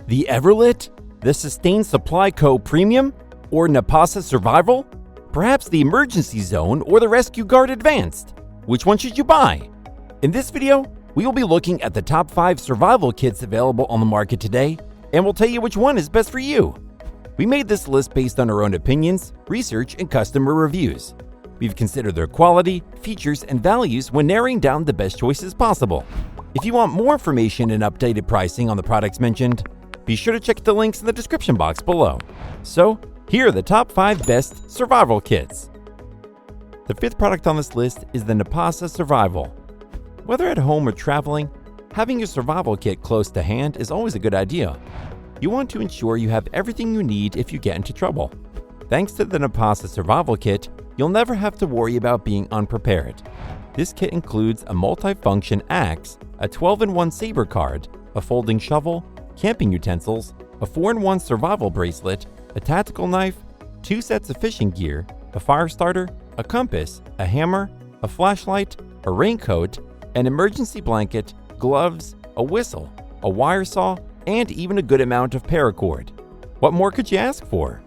The EVERLIT? The Sustained Supply Co. Premium? Or NAPASA Survival? Perhaps the Emergency Zone or the Rescue Guard Advanced? Which one should you buy? In this video, we will be looking at the top 5 survival kits available on the market today, and we'll tell you which one is best for you. We made this list based on our own opinions, research, and customer reviews. We've considered their quality, features, and values when narrowing down the best choices possible. If you want more information and updated pricing on the products mentioned, be sure to check the links in the description box below. So, here are the top 5 best survival kits. The 5th product on this list is the NAPASA Survival. Whether at home or traveling, having your survival kit close to hand is always a good idea. You want to ensure you have everything you need if you get into trouble. Thanks to the NAPASA Survival Kit, you'll never have to worry about being unprepared. This kit includes a multi-function axe, a 12-in-1 saber card, a folding shovel, camping utensils, a 4-in-1 survival bracelet, a tactical knife, 2 sets of fishing gear, a fire starter, a compass, a hammer, a flashlight, a raincoat, an emergency blanket, gloves, a whistle, a wire saw, and even a good amount of paracord. What more could you ask for?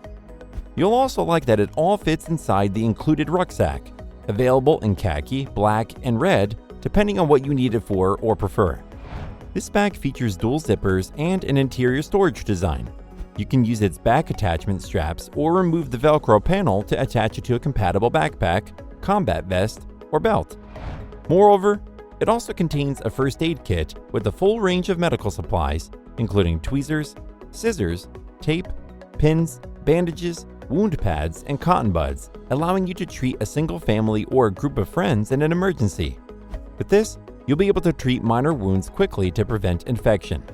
You'll also like that it all fits inside the included rucksack, available in khaki, black, and red, depending on what you need it for or prefer. This bag features dual zippers and an interior storage design. You can use its back attachment straps or remove the Velcro panel to attach it to a compatible backpack, combat vest, or belt. Moreover, it also contains a first aid kit with a full range of medical supplies, including tweezers, scissors, tape, pins, bandages, wound pads, and cotton buds, allowing you to treat a single family or a group of friends in an emergency. With this, you'll be able to treat minor wounds quickly to prevent infection.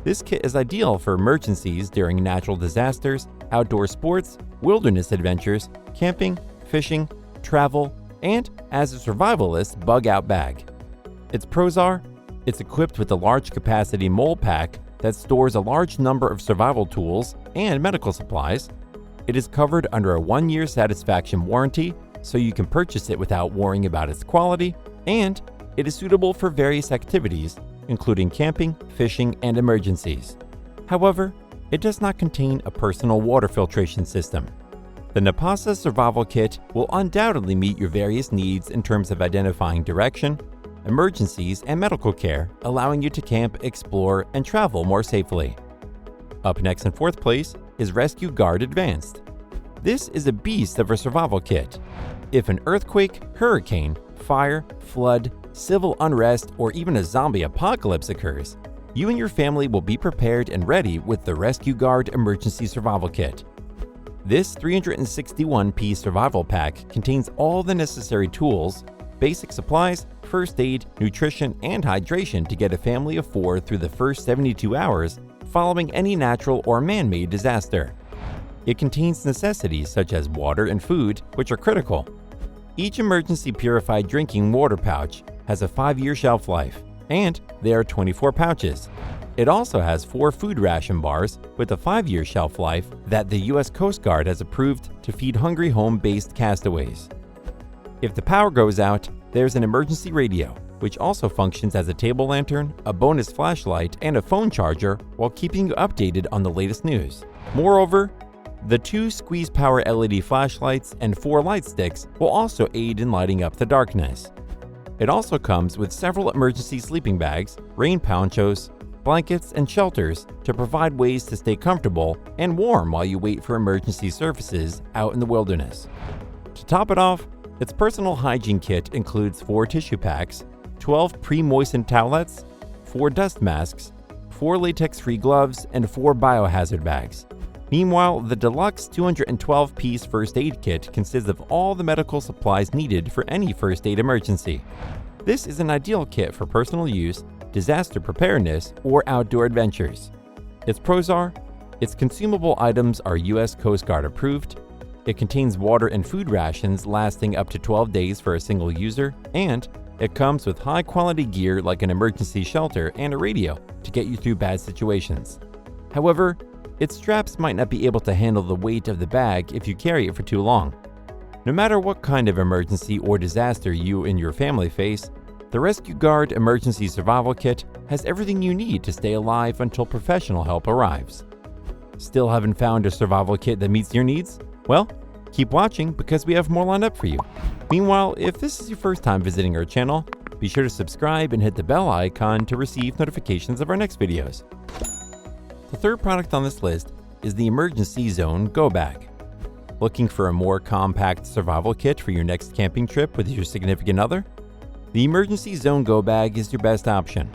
This kit is ideal for emergencies during natural disasters, outdoor sports, wilderness adventures, camping, fishing, travel, and as a survivalist bug-out bag. Its pros are, it's equipped with a large capacity mold pack that stores a large number of survival tools and medical supplies. It is covered under a 1-year satisfaction warranty, so you can purchase it without worrying about its quality, and it is suitable for various activities, including camping, fishing, and emergencies. However, it does not contain a personal water filtration system. The NAPASA Survival Kit will undoubtedly meet your various needs in terms of identifying direction, emergencies, and medical care, allowing you to camp, explore, and travel more safely. Up next in 4th place is Rescue Guard Advanced. This is a beast of a survival kit. If an earthquake, hurricane, fire, flood, civil unrest, or even a zombie apocalypse occurs, you and your family will be prepared and ready with the Rescue Guard Emergency Survival Kit. This 361-piece survival pack contains all the necessary tools, basic supplies, first aid, nutrition, and hydration to get a family of 4 through the first 72 hours following any natural or man-made disaster. It contains necessities such as water and food, which are critical. Each emergency purified drinking water pouch has a 5-year shelf life, and there are 24 pouches. It also has 4 food ration bars with a 5-year shelf life that the U.S. Coast Guard has approved to feed hungry home-based castaways. If the power goes out, there's an emergency radio, which also functions as a table lantern, a bonus flashlight, and a phone charger while keeping you updated on the latest news. Moreover, the 2 squeeze power LED flashlights and 4 light sticks will also aid in lighting up the darkness. It also comes with several emergency sleeping bags, rain ponchos, blankets, and shelters to provide ways to stay comfortable and warm while you wait for emergency services out in the wilderness. To top it off, its personal hygiene kit includes 4 tissue packs, 12 pre-moistened towelettes, 4 dust masks, 4 latex-free gloves, and 4 biohazard bags. Meanwhile, the deluxe 212-piece first aid kit consists of all the medical supplies needed for any first aid emergency. This is an ideal kit for personal use, disaster preparedness, or outdoor adventures. Its pros are, its consumable items are U.S. Coast Guard approved, it contains water and food rations lasting up to 12 days for a single user, and it comes with high-quality gear like an emergency shelter and a radio to get you through bad situations. However, its straps might not be able to handle the weight of the bag if you carry it for too long. No matter what kind of emergency or disaster you and your family face, The Rescue Guard Emergency Survival Kit has everything you need to stay alive until professional help arrives. Still haven't found a survival kit that meets your needs? Well, keep watching because we have more lined up for you. Meanwhile, if this is your first time visiting our channel, be sure to subscribe and hit the bell icon to receive notifications of our next videos. The third product on this list is the Emergency Zone Go Bag. Looking for a more compact survival kit for your next camping trip with your significant other? The Emergency Zone Go Bag is your best option.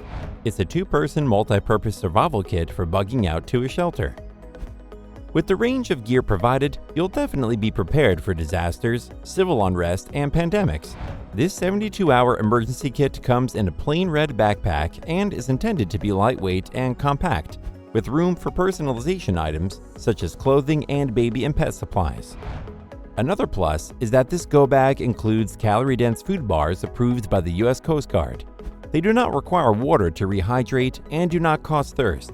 It's a two-person multi-purpose survival kit for bugging out to a shelter. With the range of gear provided, you'll definitely be prepared for disasters, civil unrest, and pandemics. This 72-hour emergency kit comes in a plain red backpack and is intended to be lightweight and compact, with room for personalization items such as clothing and baby and pet supplies. Another plus is that this go bag includes calorie-dense food bars approved by the U.S. Coast Guard. They do not require water to rehydrate and do not cause thirst.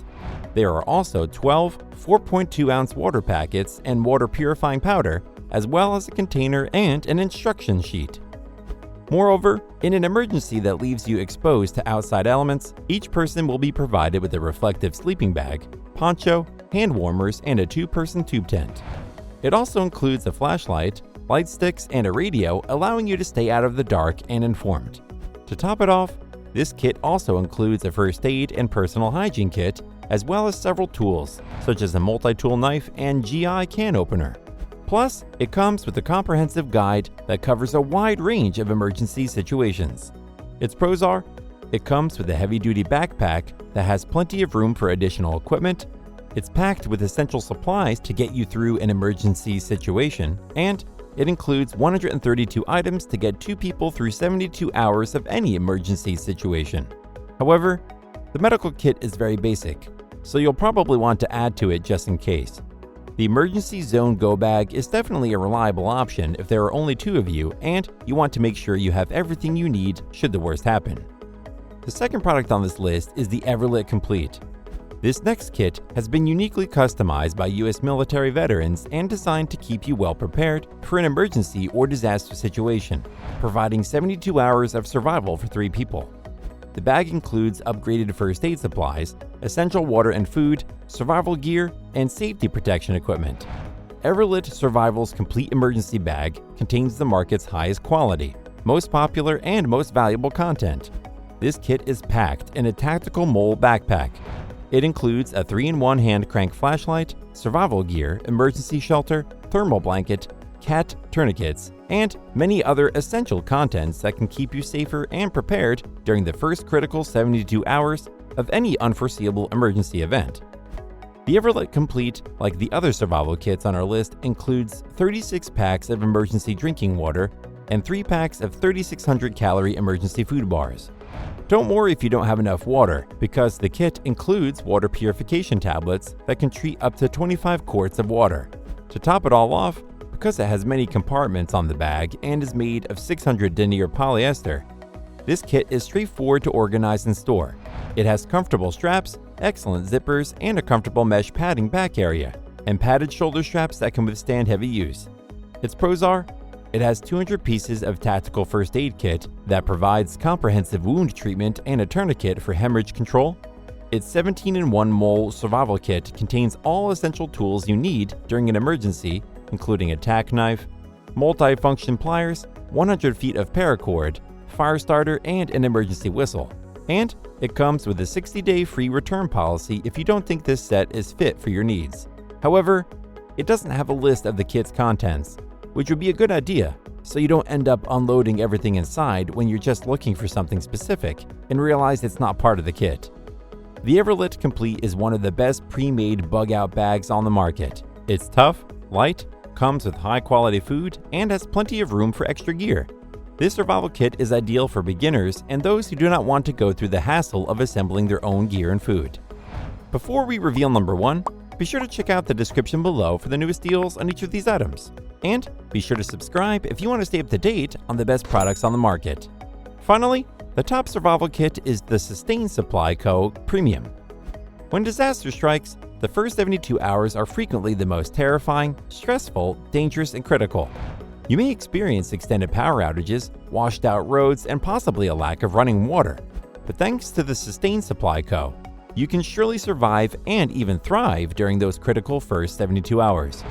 There are also 12 4.2-ounce water packets and water purifying powder, as well as a container and an instruction sheet. Moreover, in an emergency that leaves you exposed to outside elements, each person will be provided with a reflective sleeping bag, poncho, hand warmers, and a two-person tube tent. It also includes a flashlight, light sticks, and a radio, allowing you to stay out of the dark and informed. To top it off, this kit also includes a first aid and personal hygiene kit, as well as several tools, such as a multi-tool knife and GI can opener. Plus, it comes with a comprehensive guide that covers a wide range of emergency situations. Its pros are, it comes with a heavy-duty backpack that has plenty of room for additional equipment, it's packed with essential supplies to get you through an emergency situation, and it includes 132 items to get 2 people through 72 hours of any emergency situation. However, the medical kit is very basic, so you'll probably want to add to it just in case. The Emergency Zone Go Bag is definitely a reliable option if there are only 2 of you and you want to make sure you have everything you need should the worst happen. The second product on this list is the EVERLIT Complete. This next kit has been uniquely customized by U.S. military veterans and designed to keep you well prepared for an emergency or disaster situation, providing 72 hours of survival for 3 people. The bag includes upgraded first aid supplies, essential water and food, survival gear, and safety protection equipment. EVERLIT Survival's Complete Emergency Bag contains the market's highest quality, most popular, and most valuable content. This kit is packed in a tactical mole backpack. It includes a 3-in-1 hand crank flashlight, survival gear, emergency shelter, thermal blanket, cat tourniquets, and many other essential contents that can keep you safer and prepared during the first critical 72 hours of any unforeseeable emergency event. The EVERLIT Complete, like the other survival kits on our list, includes 36 packs of emergency drinking water and 3 packs of 3,600-calorie emergency food bars. Don't worry if you don't have enough water, because the kit includes water purification tablets that can treat up to 25 quarts of water. To top it all off, because it has many compartments on the bag and is made of 600 denier polyester, this kit is straightforward to organize and store. It has comfortable straps, excellent zippers, and a comfortable mesh padding back area, and padded shoulder straps that can withstand heavy use. Its pros are, it has 200 pieces of tactical first aid kit that provides comprehensive wound treatment and a tourniquet for hemorrhage control. Its 17-in-1 mole survival kit contains all essential tools you need during an emergency, including a tack knife, multi-function pliers, 100 feet of paracord, fire starter, and an emergency whistle. And it comes with a 60-day free return policy if you don't think this set is fit for your needs. However, it doesn't have a list of the kit's contents, which would be a good idea, so you don't end up unloading everything inside when you're just looking for something specific and realize it's not part of the kit. The EVERLIT Complete is one of the best pre-made bug-out bags on the market. It's tough, light, comes with high-quality food, and has plenty of room for extra gear. This survival kit is ideal for beginners and those who do not want to go through the hassle of assembling their own gear and food. Before we reveal number 1, be sure to check out the description below for the newest deals on each of these items. And be sure to subscribe if you want to stay up to date on the best products on the market. Finally, the top survival kit is the Sustain Supply Co. Premium. When disaster strikes, the first 72 hours are frequently the most terrifying, stressful, dangerous, and critical. You may experience extended power outages, washed out roads, and possibly a lack of running water. But thanks to the Sustain Supply Co., you can surely survive and even thrive during those critical first 72 hours.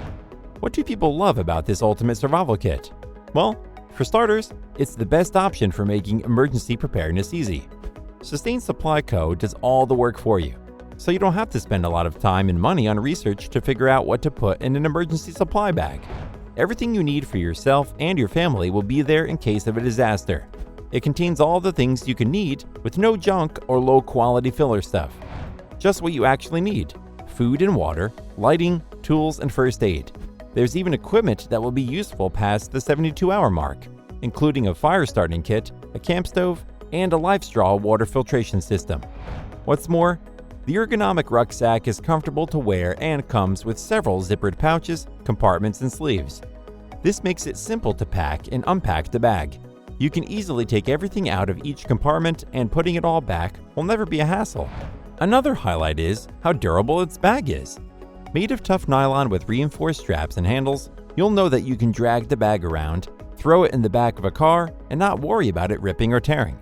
What do people love about this ultimate survival kit? Well, for starters, it's the best option for making emergency preparedness easy. Sustain Supply Co. does all the work for you, so you don't have to spend a lot of time and money on research to figure out what to put in an emergency supply bag. Everything you need for yourself and your family will be there in case of a disaster. It contains all the things you can need with no junk or low-quality filler stuff. Just what you actually need: food and water, lighting, tools, and first aid. There's even equipment that will be useful past the 72-hour mark, including a fire starting kit, a camp stove, and a LifeStraw water filtration system. What's more, the ergonomic rucksack is comfortable to wear and comes with several zippered pouches, compartments, and sleeves. This makes it simple to pack and unpack the bag. You can easily take everything out of each compartment, and putting it all back will never be a hassle. Another highlight is how durable its bag is. Made of tough nylon with reinforced straps and handles, you'll know that you can drag the bag around, throw it in the back of a car, and not worry about it ripping or tearing.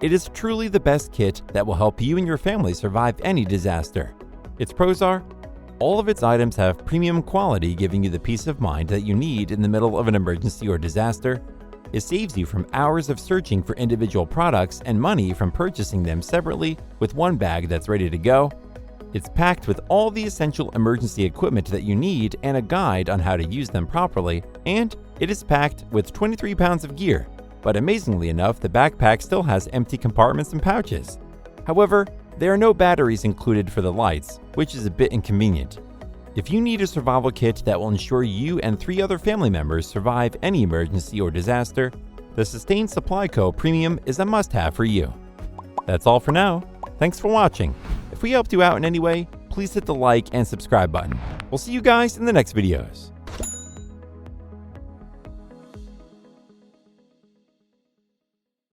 It is truly the best kit that will help you and your family survive any disaster. Its pros are: all of its items have premium quality, giving you the peace of mind that you need in the middle of an emergency or disaster. It saves you from hours of searching for individual products and money from purchasing them separately with one bag that's ready to go. It's packed with all the essential emergency equipment that you need and a guide on how to use them properly, and it is packed with 23 pounds of gear. But amazingly enough, the backpack still has empty compartments and pouches. However, there are no batteries included for the lights, which is a bit inconvenient. If you need a survival kit that will ensure you and 3 other family members survive any emergency or disaster, the Sustain Supply Co. Premium is a must-have for you. That's all for now. Thanks for watching. If we helped you out in any way, please hit the like and subscribe button. We'll see you guys in the next videos.